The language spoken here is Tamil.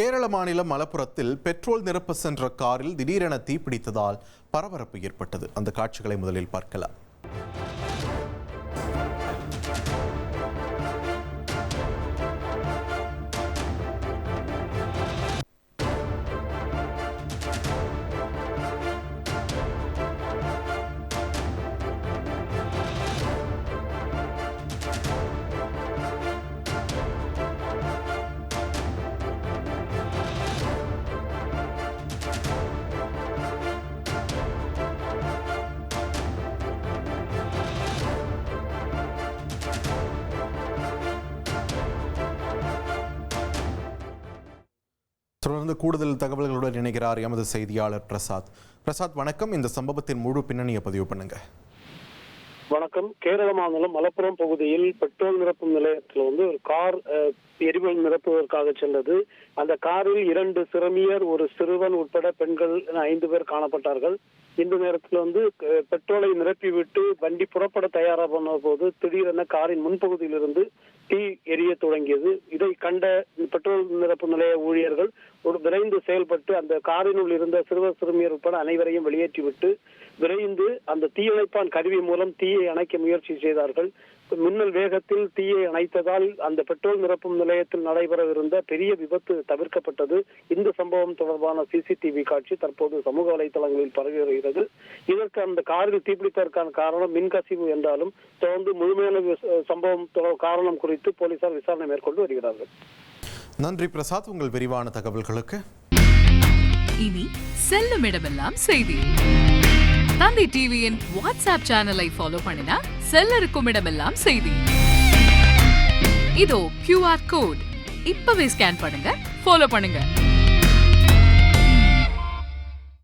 கேரள மாநிலம் மலப்புரத்தில் பெட்ரோல் நிரப்ப சென்ற காரில் திடீரென தீப்பிடித்ததால் பரபரப்பு ஏற்பட்டது. அந்த காட்சிகளை முதலில் பார்க்கலாம். தொடர்ந்து கூடுதல் தகவல்களுடன் இணைகிறார் எமது செய்தியாளர் பிரசாத். வணக்கம். இந்த சம்பவத்தின் முழு பின்னணியை பதிவு பண்ணுங்க. வணக்கம். கேரள மாநிலம் மலப்புரம் பகுதியில் பெட்ரோல் நிரப்பும் நிலையத்தில் ஒரு கார் எரிபொருள் நிரப்புவதற்காக சென்றது. அந்த காரில் 2 சிறுமியர், ஒரு சிறுவன் உட்பட பெண்கள் 5 பேர் காணப்பட்டார்கள். இந்த நேரத்தில் பெட்ரோலை நிரப்பிவிட்டு வண்டி புறப்பட தயாரான போது திடீரென காரின் முன்பகுதியிலிருந்து தீ எரிய தொடங்கியது. இதை கண்ட பெட்ரோல் நிரப்பு நிலைய ஊழியர்கள் விரைந்து செயல்பட்டு அந்த காரினுள் இருந்த சிறுவர் சிறுமியர் உட்பட அனைவரையும் வெளியேற்றிவிட்டு விரைந்து அந்த தீயணைப்பான் கருவி மூலம் தீயை அணைக்க முயற்சி செய்தார்கள். மின்னல் வேகத்தில் தீயை அணைத்ததால் அந்த பெட்ரோல் நிரப்பும் நிலையத்தில் நடைபெறவிருந்த பெரிய விபத்து தவிர்க்கப்பட்டது. இந்த சம்பவம் தொடர்பான சிசிடிவி காட்சி தற்போது சமூக வலைதளங்களில் பரவி வருகிறது. இதற்கு அந்த காரில் தீப்பிடித்ததற்கான காரணம் மின்கசிவு என்றாலும் தொடர்ந்து முழுமையான சம்பவம் காரணம் குறித்து போலீசார் விசாரணை மேற்கொண்டு வருகிறார்கள். நன்றி பிரசாத், உங்கள் விரிவான தகவல்களுக்கு. இனி செல்லும் இடமெல்லாம் செய்தி. தந்தி டிவியின் வாட்ஸ்அப் சேனலை ஃபாலோ பண்ணினா செல்ல இருக்கும் இடமெல்லாம் செய்தி. இதோ QR கோட் இப்பவே ஸ்கேன் பண்ணுங்க, ஃபாலோ பண்ணுங்க.